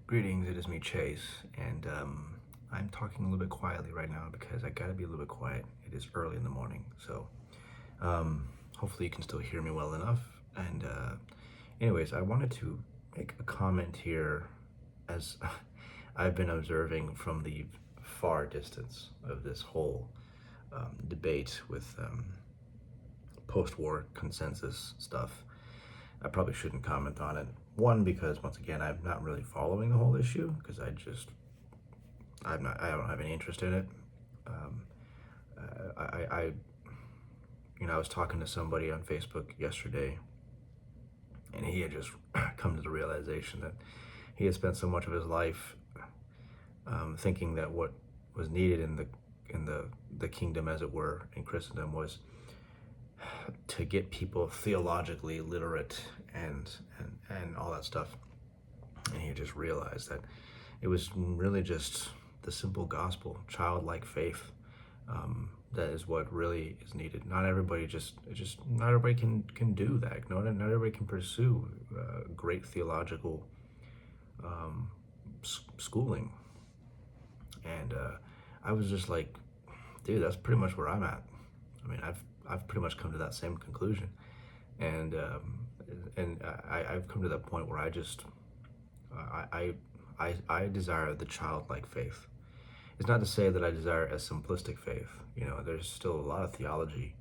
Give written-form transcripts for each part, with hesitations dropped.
Greetings, it is me, Chase, and I'm talking a little bit quietly right now because I gotta be a little bit quiet. It is early in the morning, so hopefully you can still hear me well enough. And anyways, I wanted to make a comment here as I've been observing from the far distance of this whole debate with post-war consensus stuff. I probably shouldn't comment on it. One, because once again, I'm not really following the whole issue because I don't have any interest in it. Um, I I was talking to somebody on Facebook yesterday, and he had just come to the realization that he had spent so much of his life thinking that what was needed in the kingdom, as it were, in Christendom, was to get people theologically literate and all that stuff. And he just realized that it was really just the simple gospel, childlike faith, that is what really is needed. Not everybody just not everybody can do that. Not everybody can pursue great theological schooling. And I was just like, dude, that's pretty much where I'm at. I mean, I've pretty much come to that same conclusion, and I've come to that point where I desire the childlike faith. It's not to say that I desire a simplistic faith. There's still a lot of theology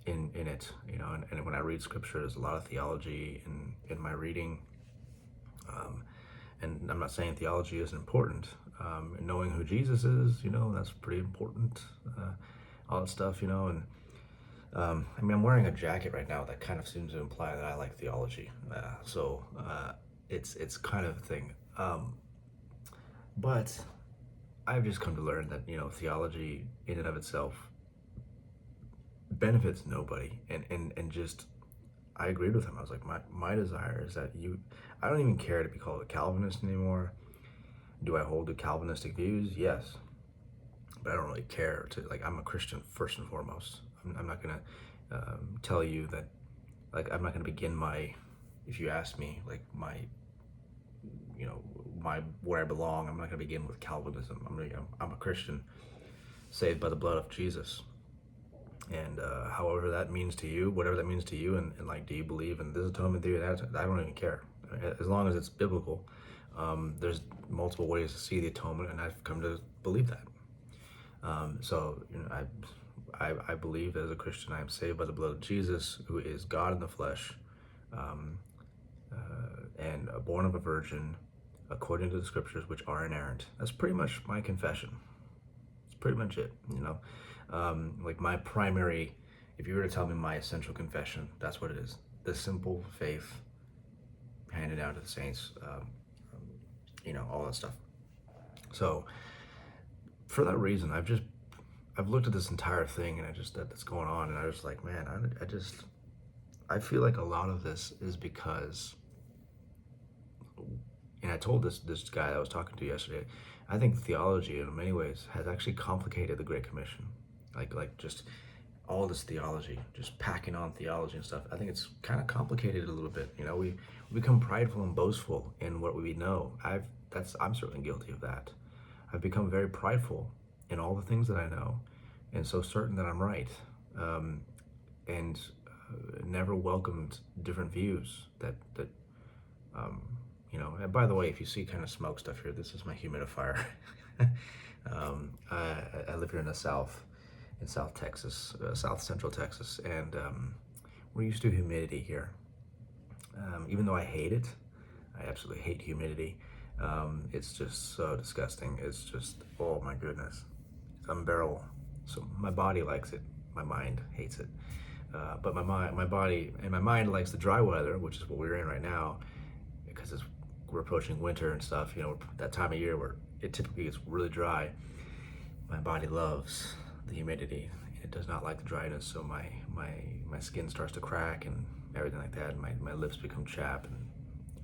in it. And when I read scripture, there's a lot of theology in my reading. And I'm not saying theology isn't important. Knowing who Jesus is, that's pretty important. All that stuff, and I mean, I'm wearing a jacket right now that kind of seems to imply that I like theology. It's kind of a thing. But I've just come to learn that theology in and of itself benefits nobody, and just I agreed with him. I was like, my desire is that I don't even care to be called a Calvinist anymore. Do I hold to Calvinistic views? Yes, but I don't really care to, like, I'm a Christian first and foremost. I'm not gonna tell you that, like, I'm not gonna begin if you ask me, like, you know my where I belong, I'm not gonna begin with Calvinism. I'm a Christian saved by the blood of Jesus. And however that means to you, whatever that means to you, and like, do you believe in this atonement theory? I don't even care, as long as it's biblical. There's multiple ways to see the atonement, and I've come to believe that. So I believe as a Christian I am saved by the blood of Jesus, who is God in the flesh, and born of a virgin, according to the scriptures, which are inerrant. That's pretty much my confession. It's pretty much it. Like, my primary, if you were to tell me my essential confession, that's what it is: the simple faith handed down to the saints. All that stuff. So for that reason, I've looked at this entire thing, and that's going on, and I was like, man, I feel like a lot of this is because, and I told this guy I was talking to yesterday, I think theology in many ways has actually complicated the Great Commission. Like just all this theology, just packing on theology and stuff. I think it's kind of complicated a little bit. We become prideful and boastful in what we know. I'm certainly guilty of that. I've become very prideful in all the things that I know, and so certain that I'm right, and never welcomed different views that And by the way, if you see kind of smoke stuff here, this is my humidifier. I live here in South Texas, South Central Texas, and we're used to humidity here. Even though I hate it, I absolutely hate humidity. It's just so disgusting. It's just, oh my goodness, it's unbearable. So my body likes it, my mind hates it. But my body and my mind likes the dry weather, which is what we're in right now, because we're approaching winter and stuff. That time of year where it typically gets really dry. My body loves the humidity. It does not like the dryness, so my skin starts to crack and everything like that. My lips become chapped and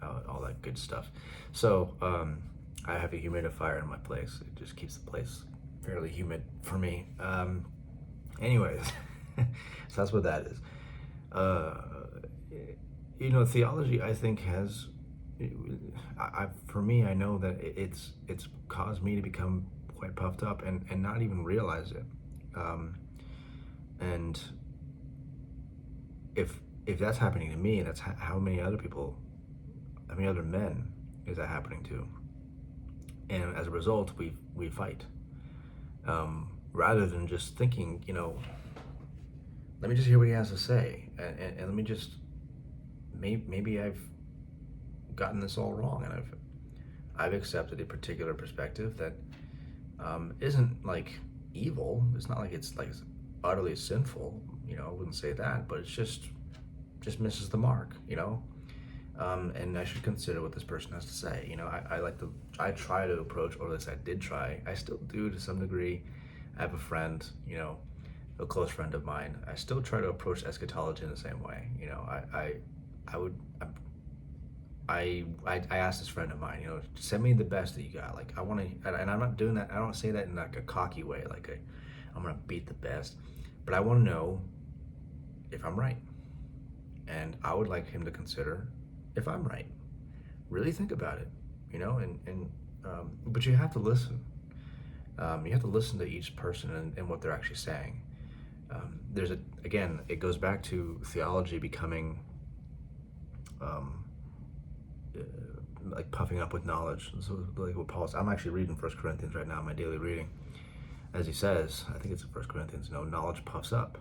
all that good stuff. So I have a humidifier in my place. It just keeps the place fairly humid for me. Anyways, so that's what that is. Theology, I think, has for me, I know that it's caused me to become quite puffed up and not even realize it. Um, and if that's happening to me, that's how many other people, how many other men is that happening to? And as a result, we fight, rather than just thinking, let me just hear what he has to say, and let me just, maybe I've gotten this all wrong, and I've accepted a particular perspective that isn't like evil. It's not like it's like utterly sinful. I wouldn't say that, but it's just misses the mark. And I should consider what this person has to say. I try to approach, or at least I did try. I still do to some degree. I have a friend, a close friend of mine. I still try to approach eschatology in the same way. I would. I asked this friend of mine, send me the best that you got. Like I want to, and I'm not doing that. I don't say that in like a cocky way, I'm gonna beat the best, but I want to know if I'm right, and I would like him to consider if I'm right. Really think about it, but you have to listen. You have to listen to each person and what they're actually saying. Again, it goes back to theology becoming. Like puffing up with knowledge. So like what Paul's, I'm actually reading 1 Corinthians right now, my daily reading. As he says, I think it's 1 Corinthians, knowledge puffs up.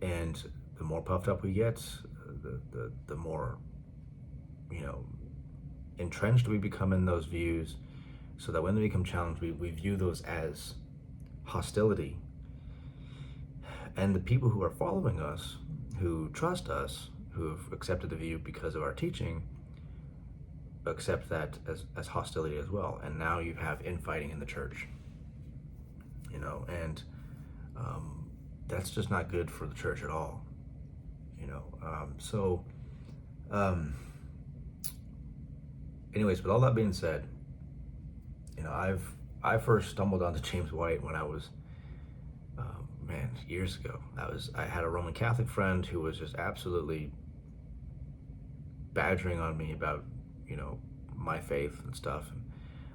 And the more puffed up we get, the more, entrenched we become in those views, so that when they become challenged, we view those as hostility. And the people who are following us, who trust us, who have accepted the view because of our teaching, accept that as hostility as well. And now you have infighting in the church, and that's just not good for the church at all, anyways, with all that being said, I first stumbled onto James White when I was, years ago. I had a Roman Catholic friend who was just absolutely badgering on me about, my faith and stuff, and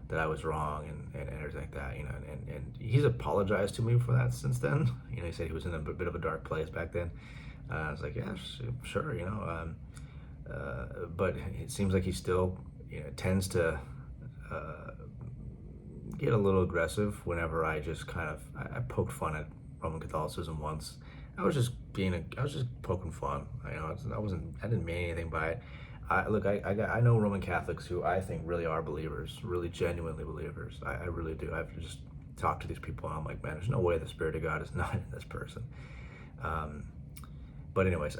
that I was wrong and everything like that, and he's apologized to me for that since then. He said he was in a bit of a dark place back then. I was like, yeah, sure, but it seems like he still, tends to get a little aggressive whenever I just I poked fun at Roman Catholicism once. I was just poking fun. I didn't mean anything by it. I know Roman Catholics who I think really are believers, really genuinely believers. I really do. I've just talked to these people, and I'm like, man, there's no way the Spirit of God is not in this person. But anyways,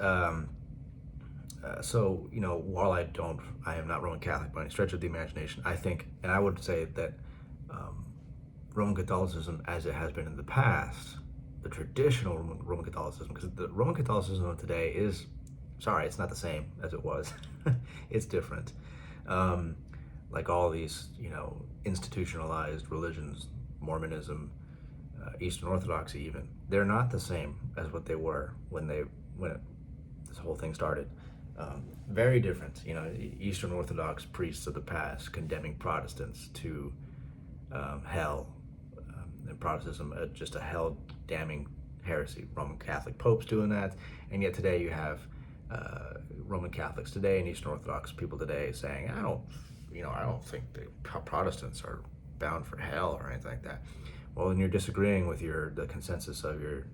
so while I am not Roman Catholic by any stretch of the imagination. I think, and I would say that Roman Catholicism, as it has been in the past, the traditional Roman Catholicism, because the Roman Catholicism of today is, sorry, it's not the same as it was. It's different. Like all these, institutionalized religions, Mormonism, Eastern Orthodoxy, even, they're not the same as what they were when this whole thing started. Very different. Eastern Orthodox priests of the past condemning Protestants to hell, and Protestantism just a hell-damning heresy. Roman Catholic popes doing that, and yet today you have Roman Catholics today and Eastern Orthodox people today saying, I don't think the Protestants are bound for hell or anything like that. Well, then you're disagreeing with the consensus of your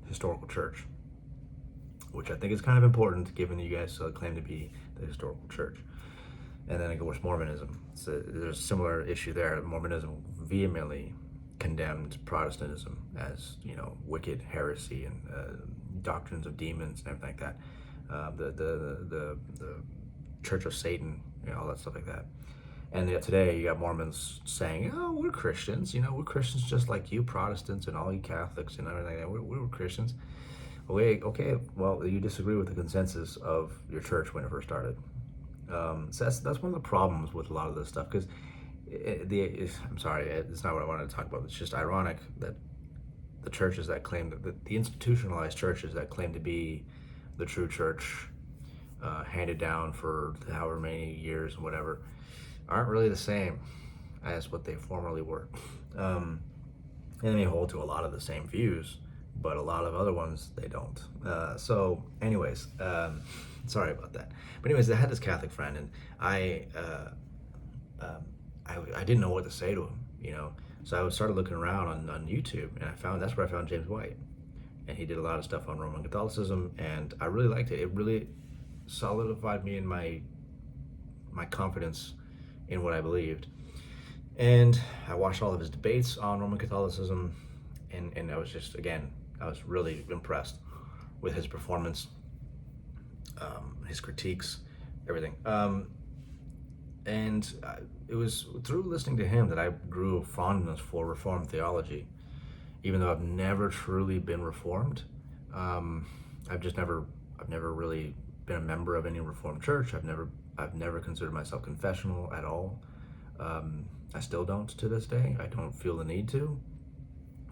historical church, which I think is kind of important, given that you guys claim to be the historical church. And then, of course, Mormonism. So there's a similar issue there. Mormonism vehemently condemned Protestantism as, wicked heresy and doctrines of demons and everything like that. The Church of Satan, all that stuff like that. And yet today you got Mormons saying, oh, we're Christians, we're Christians just like you Protestants and all you Catholics and everything like that. We're Christians. Okay, well, you disagree with the consensus of your church when it first started. So that's one of the problems with a lot of this stuff, because I'm sorry, it's not what I wanted to talk about. It's just ironic that the churches that claim, the institutionalized churches that claim to be the true church, handed down for however many years and whatever, aren't really the same as what they formerly were. And they may hold to a lot of the same views, but a lot of other ones they don't. So, anyways, sorry about that. But anyways, I had this Catholic friend, and I didn't know what to say to him, you know. So I started looking around on YouTube, and that's where I found James White, and he did a lot of stuff on Roman Catholicism, and I really liked it. It really solidified me in my confidence in what I believed. And I watched all of his debates on Roman Catholicism, and I was just, again, I was really impressed with his performance, his critiques, everything. It was through listening to him that I grew a fondness for Reformed theology, even though I've never truly been Reformed. I've never really been a member of any Reformed church. I've never considered myself confessional at all. I still don't to this day. I don't feel the need to.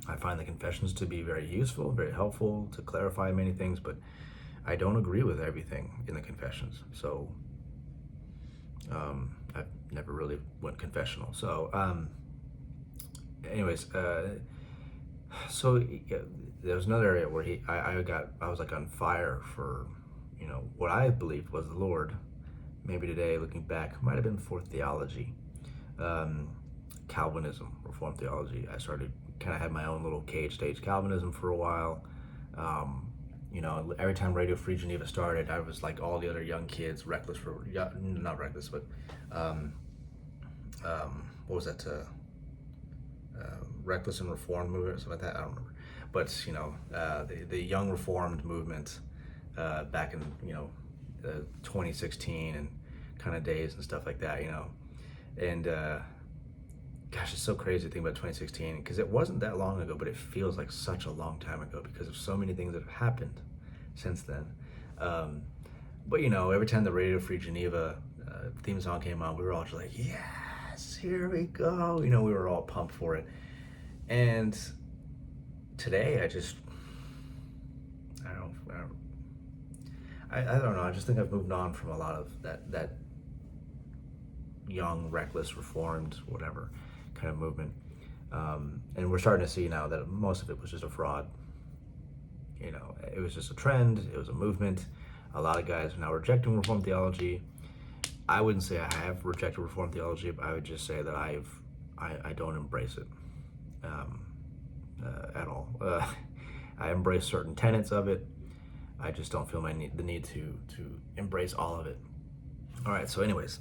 I find the confessions to be very useful, very helpful to clarify many things, but I don't agree with everything in the confessions. So I've never really went confessional. So anyways, so yeah, there was another area where I was like on fire for, you know, what I believed was the Lord. Maybe today, looking back, might have been for theology. Calvinism, Reformed theology. I started kind of had my own little cage stage Calvinism for a while. You know, every time Radio Free Geneva started, I was like all the other young kids, not reckless, but what was that? Reckless and Reformed movement or something like that. I don't remember. But you know, the young Reformed movement back in 2016 and kind of days and stuff like that. You know, and gosh, it's so crazy to think about 2016 because it wasn't that long ago, but it feels like such a long time ago because of so many things that have happened since then. But you know, every time the Radio Free Geneva theme song came on, we were all just like, yes, here we go. You know, we were all pumped for it. And today, I don't know. I just think I've moved on from a lot of that young, reckless, Reformed, whatever kind of movement. And we're starting to see now that most of it was just a fraud. You know, it was just a trend. It was a movement. A lot of guys are now rejecting Reformed theology. I wouldn't say I have rejected Reformed theology, but I would just say that I don't embrace it at all. I embrace certain tenets of it. I just don't feel the need to embrace all of it. All right. So, anyways.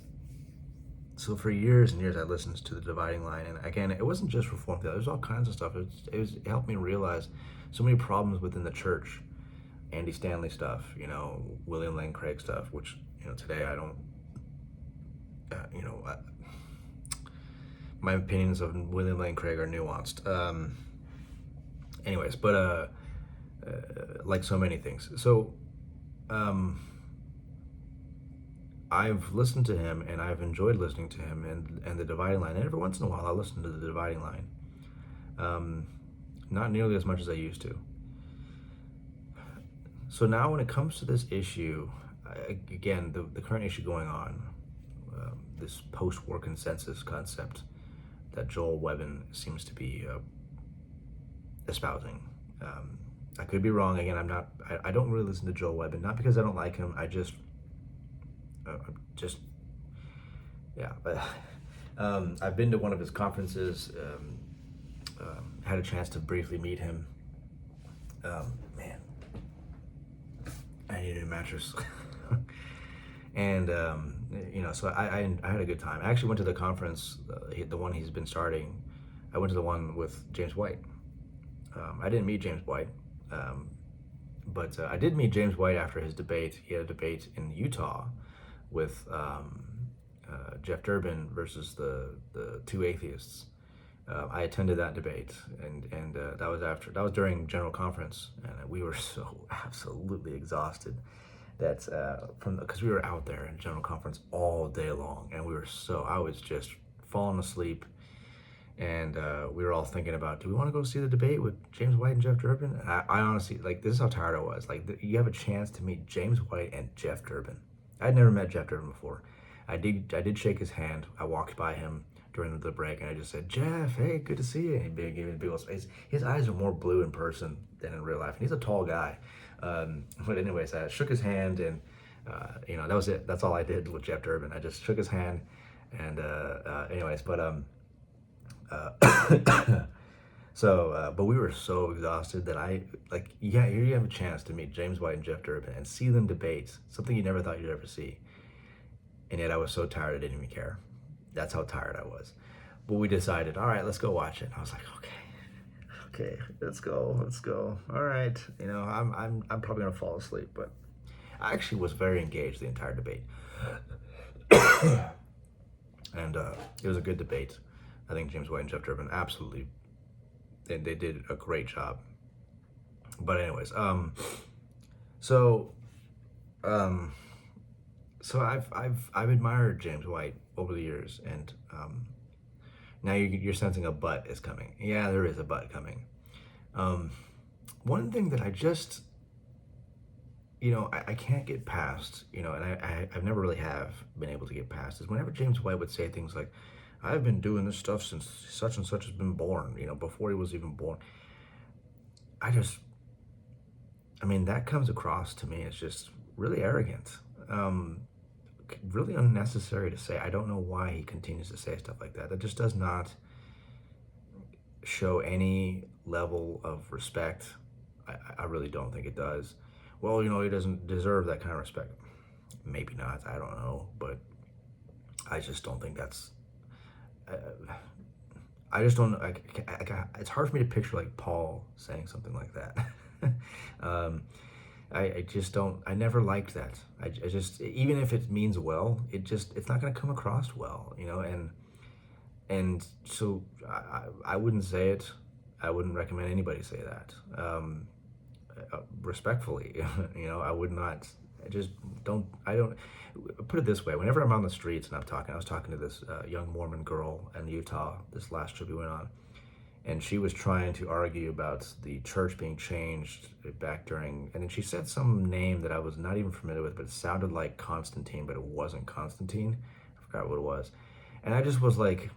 So for years and years, I listened to The Dividing Line, and again, it wasn't just Reformed theology. There's all kinds of stuff. It helped me realize so many problems within the church. Andy Stanley stuff, you know, William Lane Craig stuff, which, you know, today I don't, my opinions of William Lane Craig are nuanced. Anyways, but like so many things. So, I've listened to him and I've enjoyed listening to him and The Dividing Line. And every once in a while, I'll listen to The Dividing Line. Not nearly as much as I used to. So now when it comes to this issue, again, the current issue going on, this post-war consensus concept that Joel Webbin seems to be espousing. I could be wrong. Again, I don't really listen to Joel Webbin, not because I don't like him. But I've been to one of his conferences, had a chance to briefly meet him. Man, I need a new mattress. And, so I had a good time. I actually went to the conference, the one he's been starting. I went to the one with James White. I didn't meet James White, but I did meet James White after his debate. He had a debate in Utah with Jeff Durbin versus the two atheists. I attended that debate, and that was during General Conference, and we were so absolutely exhausted because we were out there in General Conference all day long, and I was just falling asleep, and we were all thinking about, do we want to go see the debate with James White and Jeff Durbin? And I honestly, this is how tired I was. You have a chance to meet James White and Jeff Durbin. I'd never met Jeff Durbin before. I did shake his hand. I walked by him during the break and I just said, Jeff, hey, good to see you. And he gave me a big old space. His eyes are more blue in person than in real life. And he's a tall guy. But anyways, I shook his hand and, that was it. That's all I did with Jeff Durbin. I just shook his hand and, anyways, but, but we were so exhausted that here you have a chance to meet James White and Jeff Durbin and see them debate something you never thought you'd ever see. And yet I was so tired I didn't even care. That's how tired I was. But we decided, all right, let's go watch it. I was like, okay, let's go. All right, I'm probably gonna fall asleep, but I actually was very engaged the entire debate, and it was a good debate. I think James White and Jeff Durbin absolutely, they did a great job. But anyways, so I've admired James White over the years, and now you're sensing a but is coming. Yeah, there is a but coming. One thing that I just, I can't get past, and I've never really have been able to get past is whenever James White would say things like, I've been doing this stuff since such and such has been born, before he was even born. That comes across to me as just really arrogant. Really unnecessary to say. I don't know why he continues to say stuff like that. That just does not show any level of respect. I really don't think it does. Well, he doesn't deserve that kind of respect. Maybe not. I don't know. But I just don't think that's... I just don't... it's hard for me to picture like Paul saying something like that. I just don't, I never liked that. I just, even if it means well, it's not going to come across well, and so I wouldn't say it. I wouldn't recommend anybody say that. Respectfully, I would not, I don't, put it this way, whenever I'm on the streets and I was talking to this young Mormon girl in Utah, this last trip we went on, and she was trying to argue about the church being changed back during, and then she said some name that I was not even familiar with, but it sounded like Constantine, but it wasn't Constantine. I forgot what it was. And I just was like,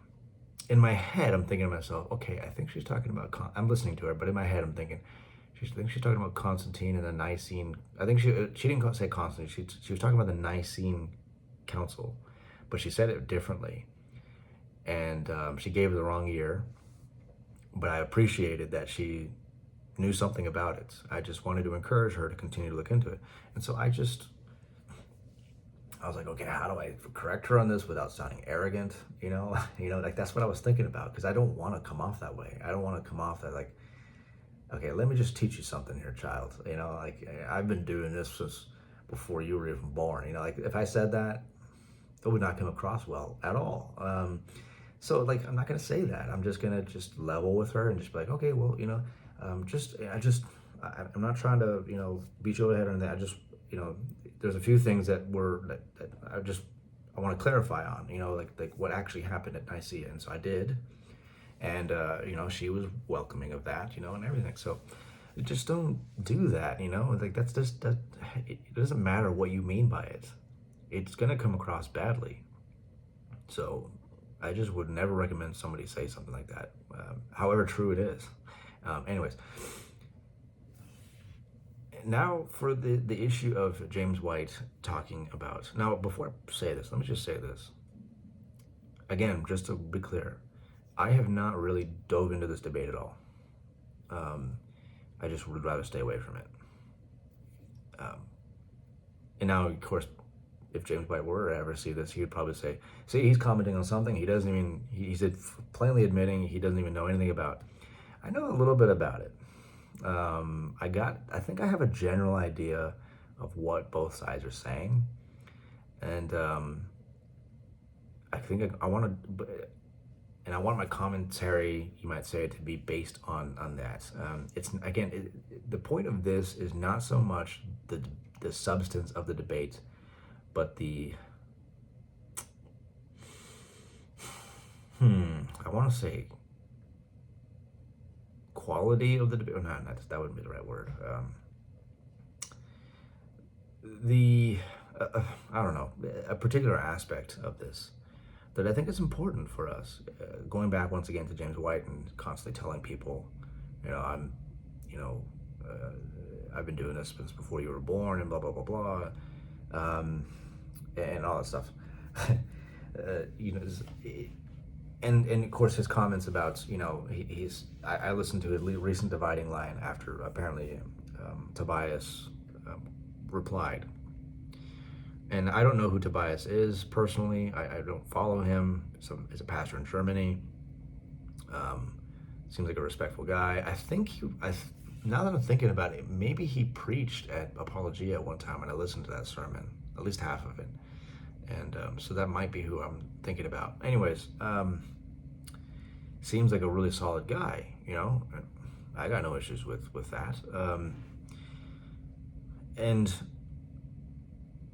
in my head, I'm thinking to myself, okay, I think she's talking about, I'm listening to her, but in my head, I'm thinking, I think she's talking about Constantine and the Nicene, I think she didn't say Constantine, she was talking about the Nicene Council, but she said it differently. And she gave it the wrong year. But I appreciated that she knew something about it. I just wanted to encourage her to continue to look into it. And so I was like, okay, how do I correct her on this without sounding arrogant? That's what I was thinking about, because I don't want to come off that way. I don't want to come off that like, okay, let me just teach you something here, child. I've been doing this since before you were even born. If I said that, it would not come across well at all. So I'm not gonna say that. I'm just gonna level with her and just be like, okay, well, I'm not trying to, beat you over the head on that. I just, there's a few things that I want to clarify on, like what actually happened at Nicaea. And so I did. And, she was welcoming of that, and everything. So just don't do that, that's just, that it doesn't matter what you mean by it. It's gonna come across badly. So I just would never recommend somebody say something like that, however true it is. Anyways, now for the issue of James White talking about, now before I say this, let me just say this. Again, just to be clear, I have not really dove into this debate at all. I just would rather stay away from it. And now, of course, if James White were to ever see this, he would probably say, see, he's commenting on something he doesn't even, he's plainly admitting he doesn't even know anything about. I know a little bit about it. I think I have a general idea of what both sides are saying. And I think I want to, and I want my commentary, you might say, to be based on that. It's, again, the point of this is not so much the substance of the debate, but I want to say quality of the debate. No, that wouldn't be the right word. the I don't know, a particular aspect of this that I think is important for us. Going back once again to James White and constantly telling people, you know, you know, I've been doing this since before you were born, and blah blah blah blah, and all that stuff. You know, and of course his comments about, you know, I listened to his recent dividing line after apparently Tobias replied. And I don't know who Tobias is personally. I don't follow him. He's a pastor in Germany. Seems like a respectful guy. I think now that I'm thinking about it, maybe he preached at Apologia one time, and I listened to that sermon, at least half of it. And so that might be who I'm thinking about. Anyways, seems like a really solid guy. You know, I got no issues with that. And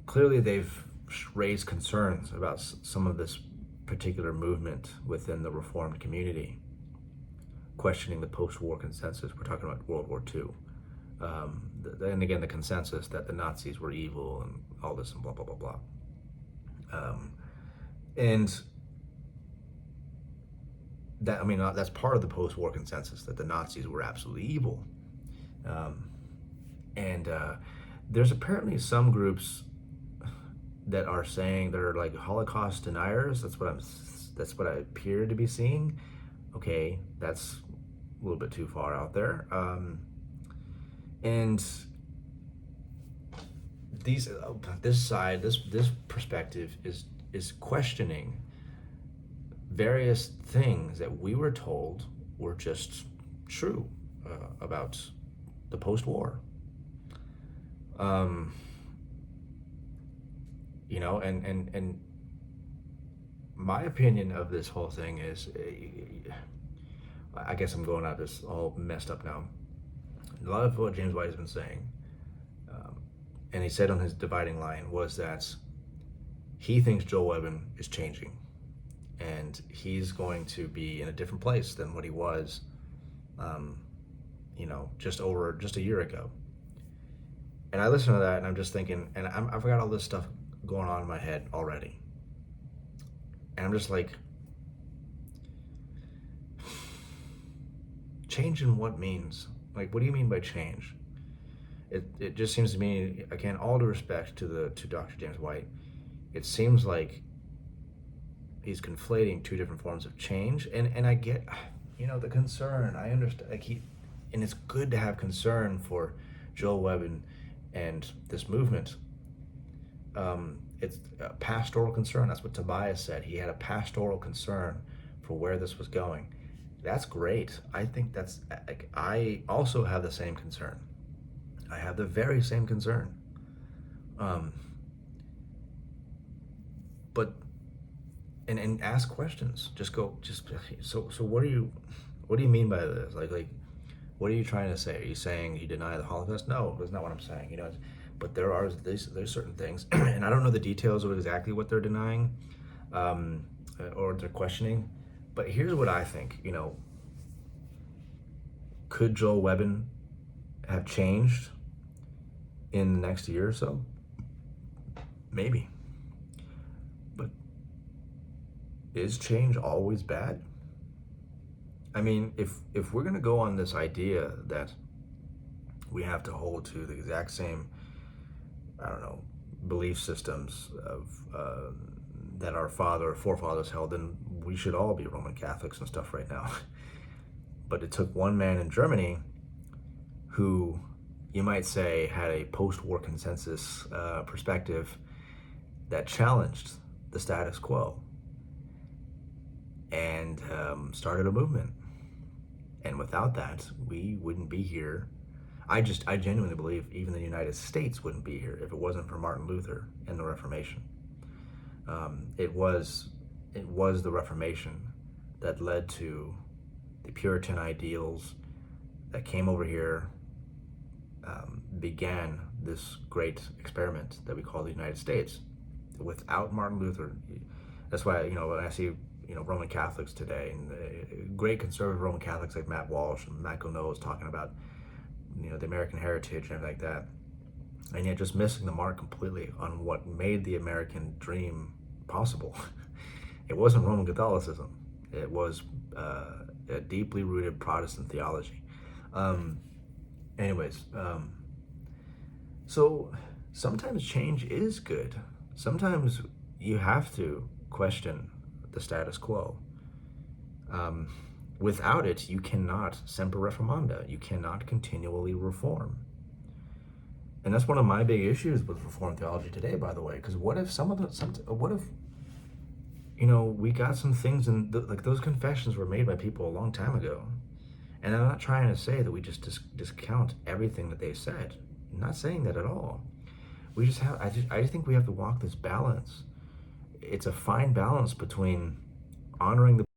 clearly they've raised concerns about some of this particular movement within the Reformed community, questioning the post-war consensus. We're talking about World War II. And again, the consensus that the Nazis were evil and all this and blah, blah, blah, blah. And that, I mean, that's part of the post-war consensus, that the Nazis were absolutely evil. And there's apparently some groups that are saying they're like Holocaust deniers. That's what I appear to be seeing. Okay, that's a little bit too far out there. And this perspective is questioning various things that we were told were just true about the post-war. You know, and my opinion of this whole thing is, I guess I'm going out this all messed up now. A lot of what James White has been saying, and he said on his dividing line, was that he thinks Joel Webben is changing, and he's going to be in a different place than what he was, you know, just a year ago. And I listen to that, and I'm just thinking, and I've got all this stuff going on in my head already. And I'm just like, change in what means? Like, what do you mean by change? It just seems to me, again, all due respect to Dr. James White, it seems like he's conflating two different forms of change. And I get, you know, the concern. I understand, like, and it's good to have concern for Joel Webben and this movement. It's a pastoral concern. That's what Tobias said. He had a pastoral concern for where this was going. That's great. I think that's, I also have the same concern. I have the very same concern. But, and ask questions. So what do you mean by this? Like, what are you trying to say? Are you saying you deny the Holocaust? No, that's not what I'm saying. You know, but there's certain things, and I don't know the details of exactly what they're denying, or they're questioning. But here's what I think. You know, could Joel Webben have changed in the next year or so? Maybe. But is change always bad? I mean, if we're going to go on this idea that we have to hold to the exact same, I don't know, belief systems of that our forefathers held, then we should all be Roman Catholics and stuff right now. But it took one man in Germany who, you might say, had a post-war consensus perspective that challenged the status quo and started a movement. And without that, we wouldn't be here. I genuinely believe even the United States wouldn't be here if it wasn't for Martin Luther and the Reformation. It was the Reformation that led to the Puritan ideals that came over here, began this great experiment that we call the United States. Without Martin Luther, that's why, you know, when I see, you know, Roman Catholics today, and great conservative Roman Catholics like Matt Walsh and Michael Knowles talking about, you know, the American heritage and everything like that, and yet just missing the mark completely on what made the American dream possible. It wasn't Roman Catholicism. It was a deeply rooted Protestant theology. Um, anyways, so sometimes change is good. Sometimes you have to question the status quo. Um, Without it, you cannot semper reformanda. You cannot continually reform. And that's one of my big issues with Reformed theology today, by the way. Because what if what if we got some things in like those confessions were made by people a long time ago, and I'm not trying to say that we just discount everything that they said. I'm not saying that at all. We just have I just think we have to walk this balance. It's a fine balance between honoring the